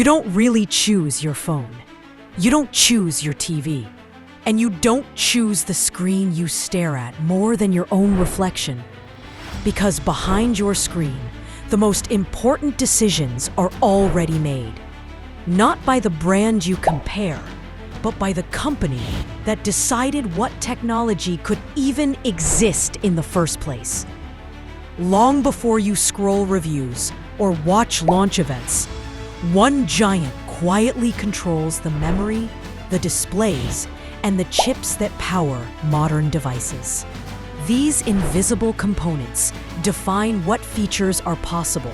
You don't really choose your phone. You don't choose your TV. And you don't choose the screen you stare at more than your own reflection. Because behind your screen, the most important decisions are already made. Not by the brand you compare, but by the company that decided what technology could even exist in the first place. Long before you scroll reviews or watch launch events, one giant quietly controls the memory, the displays, and the chips that power modern devices. These invisible components define what features are possible,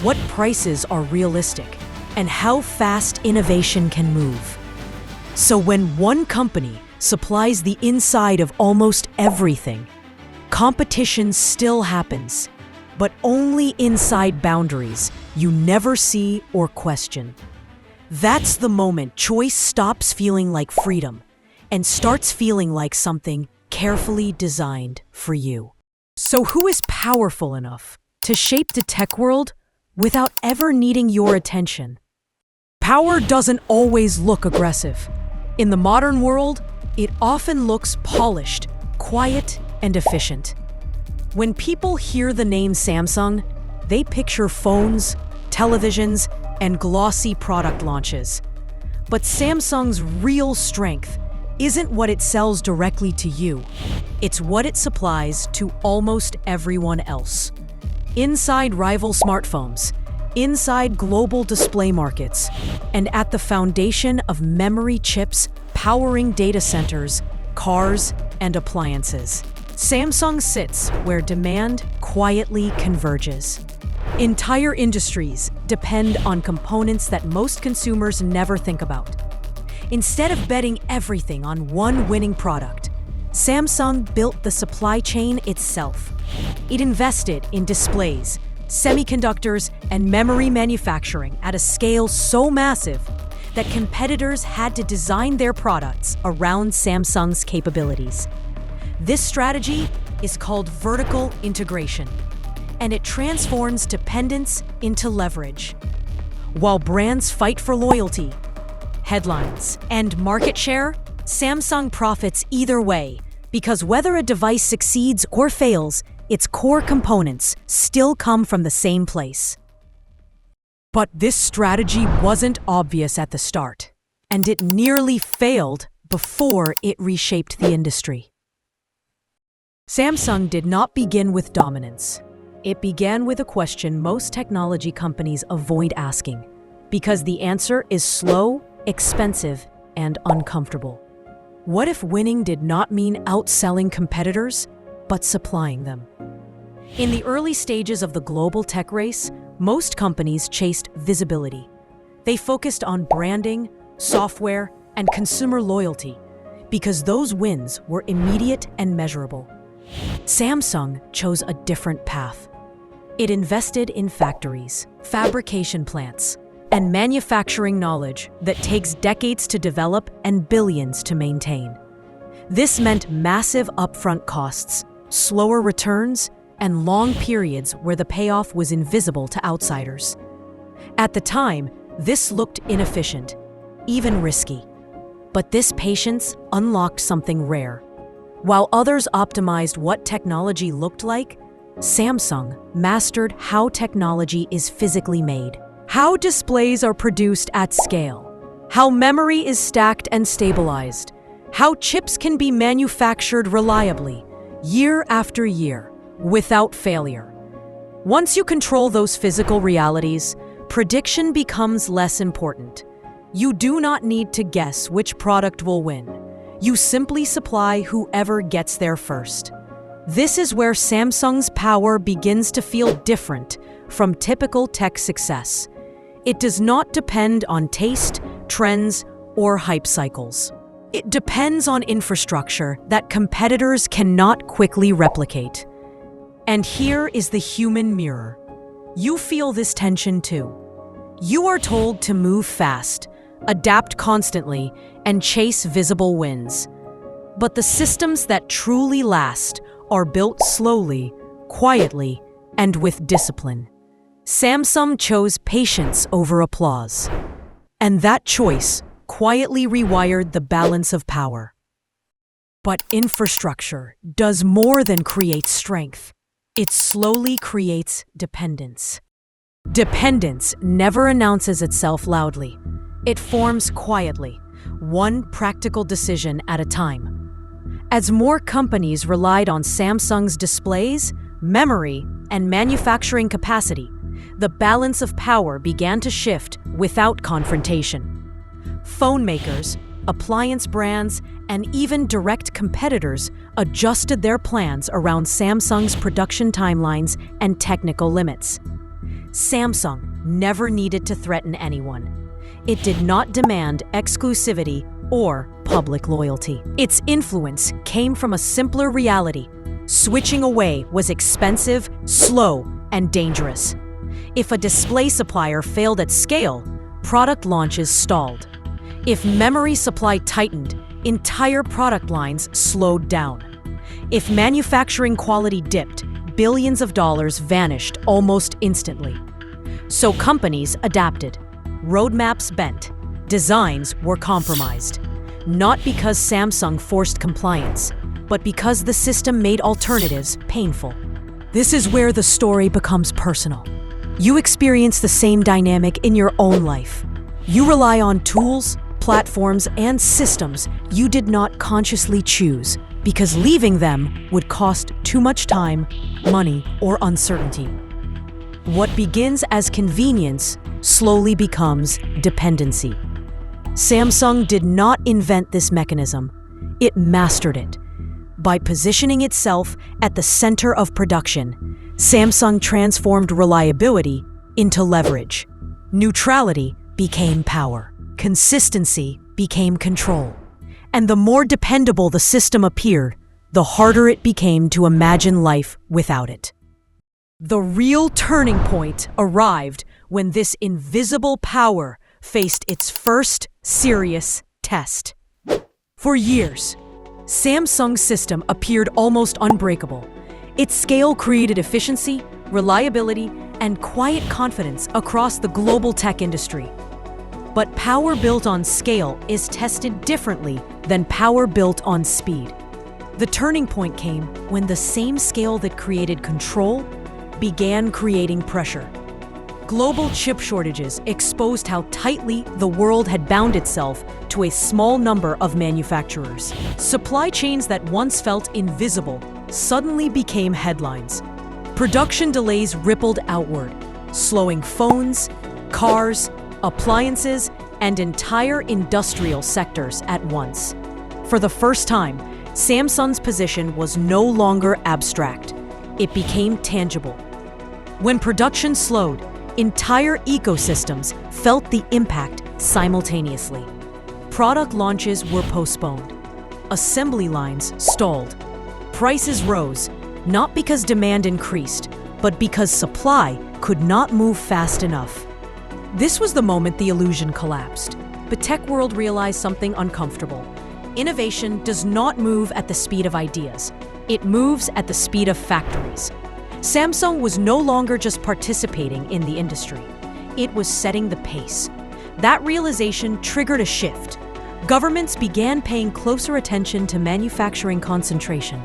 what prices are realistic, and how fast innovation can move. So when one company supplies the inside of almost everything, competition still happens, but only inside boundaries you never see or question. That's the moment choice stops feeling like freedom and starts feeling like something carefully designed for you. So who is powerful enough to shape the tech world without ever needing your attention? Power doesn't always look aggressive. In the modern world, it often looks polished, quiet, and efficient. When people hear the name Samsung, they picture phones, televisions, and glossy product launches. But Samsung's real strength isn't what it sells directly to you. It's what it supplies to almost everyone else. Inside rival smartphones, inside global display markets, and at the foundation of memory chips powering data centers, cars, and appliances, Samsung sits where demand quietly converges. Entire industries depend on components that most consumers never think about. Instead of betting everything on one winning product, Samsung built the supply chain itself. It invested in displays, semiconductors, and memory manufacturing at a scale so massive that competitors had to design their products around Samsung's capabilities. This strategy is called vertical integration, and it transforms dependence into leverage. While brands fight for loyalty, headlines, and market share, Samsung profits either way, because whether a device succeeds or fails, its core components still come from the same place. But this strategy wasn't obvious at the start, and it nearly failed before it reshaped the industry. Samsung did not begin with dominance. It began with a question most technology companies avoid asking, because the answer is slow, expensive, and uncomfortable. What if winning did not mean outselling competitors, but supplying them? In the early stages of the global tech race, most companies chased visibility. They focused on branding, software, and consumer loyalty, because those wins were immediate and measurable. Samsung chose a different path. It invested in factories, fabrication plants, and manufacturing knowledge that takes decades to develop and billions to maintain. This meant massive upfront costs, slower returns, and long periods where the payoff was invisible to outsiders. At the time, this looked inefficient, even risky. But this patience unlocked something rare. While others optimized what technology looked like, Samsung mastered how technology is physically made, how displays are produced at scale, how memory is stacked and stabilized, how chips can be manufactured reliably, year after year, without failure. Once you control those physical realities, prediction becomes less important. You do not need to guess which product will win. You simply supply whoever gets there first. This is where Samsung's power begins to feel different from typical tech success. It does not depend on taste, trends, or hype cycles. It depends on infrastructure that competitors cannot quickly replicate. And here is the human mirror. You feel this tension too. You are told to move fast, adapt constantly, and chase visible wins. But the systems that truly last are built slowly, quietly, and with discipline. Samsung chose patience over applause. And that choice quietly rewired the balance of power. But infrastructure does more than create strength. It slowly creates dependence. Dependence never announces itself loudly. It forms quietly, one practical decision at a time. As more companies relied on Samsung's displays, memory, and manufacturing capacity, the balance of power began to shift without confrontation. Phone makers, appliance brands, and even direct competitors adjusted their plans around Samsung's production timelines and technical limits. Samsung never needed to threaten anyone. It did not demand exclusivity or public loyalty. Its influence came from a simpler reality. Switching away was expensive, slow, and dangerous. If a display supplier failed at scale, product launches stalled. If memory supply tightened, entire product lines slowed down. If manufacturing quality dipped, billions of dollars vanished almost instantly. So companies adapted. Roadmaps bent. Designs were compromised. Not because Samsung forced compliance, but because the system made alternatives painful. This is where the story becomes personal. You experience the same dynamic in your own life. You rely on tools, platforms, and systems you did not consciously choose because leaving them would cost too much time, money, or uncertainty. What begins as convenience slowly becomes dependency. Samsung did not invent this mechanism. It mastered it. By positioning itself at the center of production, Samsung transformed reliability into leverage. Neutrality became power. Consistency became control. And the more dependable the system appeared, the harder it became to imagine life without it. The real turning point arrived when this invisible power faced its first serious test. For years, Samsung's system appeared almost unbreakable. Its scale created efficiency, reliability, and quiet confidence across the global tech industry. But power built on scale is tested differently than power built on speed. The turning point came when the same scale that created control began creating pressure. Global chip shortages exposed how tightly the world had bound itself to a small number of manufacturers. Supply chains that once felt invisible suddenly became headlines. Production delays rippled outward, slowing phones, cars, appliances, and entire industrial sectors at once. For the first time, Samsung's position was no longer abstract. It became tangible. When production slowed, entire ecosystems felt the impact simultaneously. Product launches were postponed. Assembly lines stalled. Prices rose, not because demand increased, but because supply could not move fast enough. This was the moment the illusion collapsed. The tech world realized something uncomfortable. Innovation does not move at the speed of ideas. It moves at the speed of factories. Samsung was no longer just participating in the industry. It was setting the pace. That realization triggered a shift. Governments began paying closer attention to manufacturing concentration.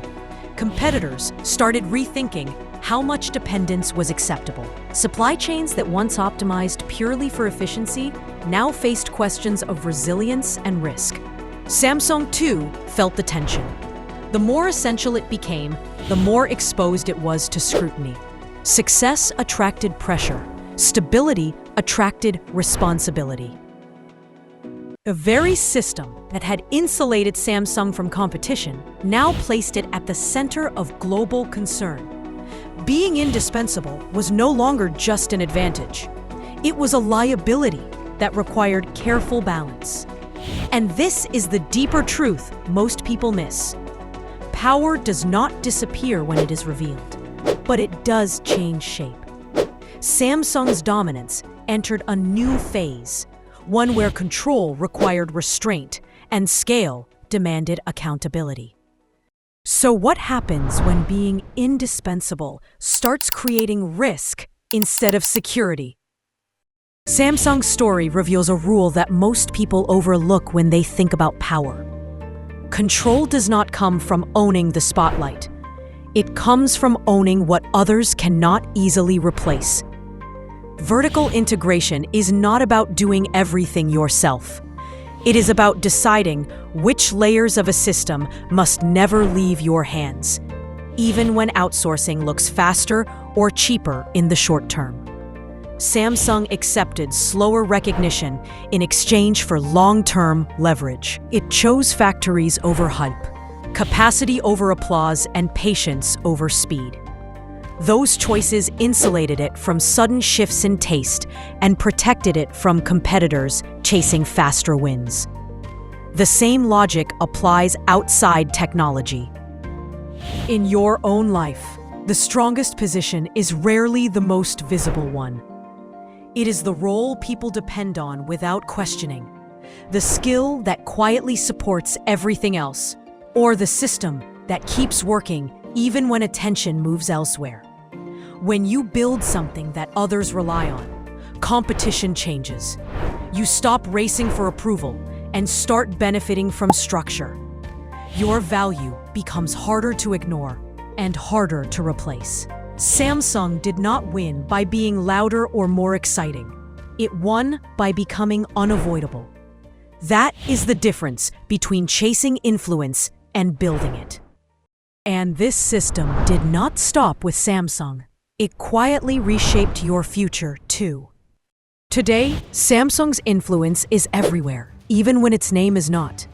Competitors started rethinking how much dependence was acceptable. Supply chains that once optimized purely for efficiency now faced questions of resilience and risk. Samsung, too, felt the tension. The more essential it became, the more exposed it was to scrutiny. Success attracted pressure. Stability attracted responsibility. The very system that had insulated Samsung from competition now placed it at the center of global concern. Being indispensable was no longer just an advantage. It was a liability that required careful balance. And this is the deeper truth most people miss. Power does not disappear when it is revealed, but it does change shape. Samsung's dominance entered a new phase, one where control required restraint and scale demanded accountability. So what happens when being indispensable starts creating risk instead of security? Samsung's story reveals a rule that most people overlook when they think about power. Control does not come from owning the spotlight. It comes from owning what others cannot easily replace. Vertical integration is not about doing everything yourself. It is about deciding which layers of a system must never leave your hands, even when outsourcing looks faster or cheaper in the short term. Samsung accepted slower recognition in exchange for long-term leverage. It chose factories over hype, capacity over applause, and patience over speed. Those choices insulated it from sudden shifts in taste and protected it from competitors chasing faster wins. The same logic applies outside technology. In your own life, the strongest position is rarely the most visible one. It is the role people depend on without questioning, the skill that quietly supports everything else, or the system that keeps working even when attention moves elsewhere. When you build something that others rely on, competition changes. You stop racing for approval and start benefiting from structure. Your value becomes harder to ignore and harder to replace. Samsung did not win by being louder or more exciting. It won by becoming unavoidable. That is the difference between chasing influence and building it. And this system did not stop with Samsung. It quietly reshaped your future, too. Today, Samsung's influence is everywhere, even when its name is not.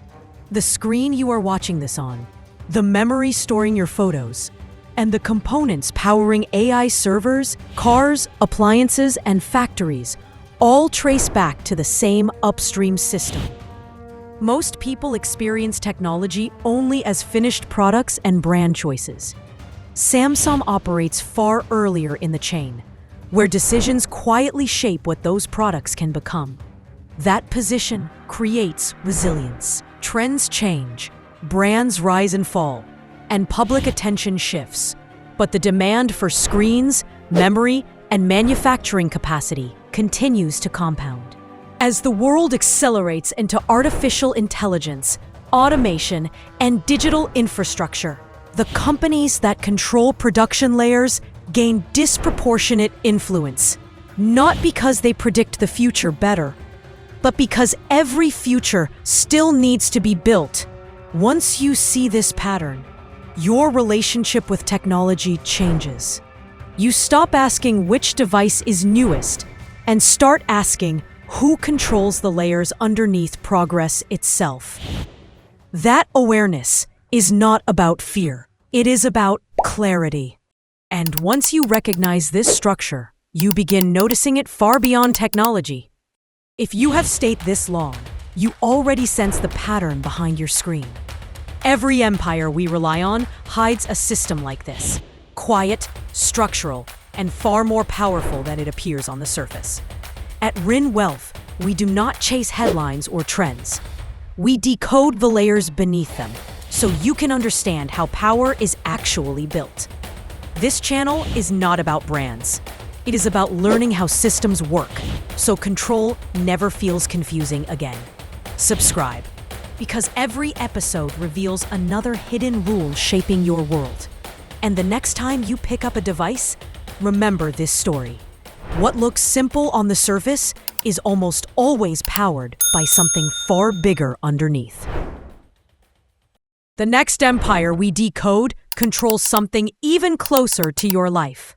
The screen you are watching this on, the memory storing your photos, and the components powering AI servers, cars, appliances, and factories all trace back to the same upstream system. Most people experience technology only as finished products and brand choices. Samsung operates far earlier in the chain, where decisions quietly shape what those products can become. That position creates resilience. Trends change, brands rise and fall, and public attention shifts. But the demand for screens, memory, and manufacturing capacity continues to compound. As the world accelerates into artificial intelligence, automation, and digital infrastructure, the companies that control production layers gain disproportionate influence, not because they predict the future better, but because every future still needs to be built. Once you see this pattern, your relationship with technology changes. You stop asking which device is newest and start asking who controls the layers underneath progress itself. That awareness is not about fear. It is about clarity. And once you recognize this structure, you begin noticing it far beyond technology. If you have stayed this long, you already sense the pattern behind your screen. Every empire we rely on hides a system like this, quiet, structural, and far more powerful than it appears on the surface. At RINH Wealth, we do not chase headlines or trends. We decode the layers beneath them, so you can understand how power is actually built. This channel is not about brands. It is about learning how systems work, so control never feels confusing again. Subscribe, because every episode reveals another hidden rule shaping your world. And the next time you pick up a device, remember this story. What looks simple on the surface is almost always powered by something far bigger underneath. The next empire we decode controls something even closer to your life.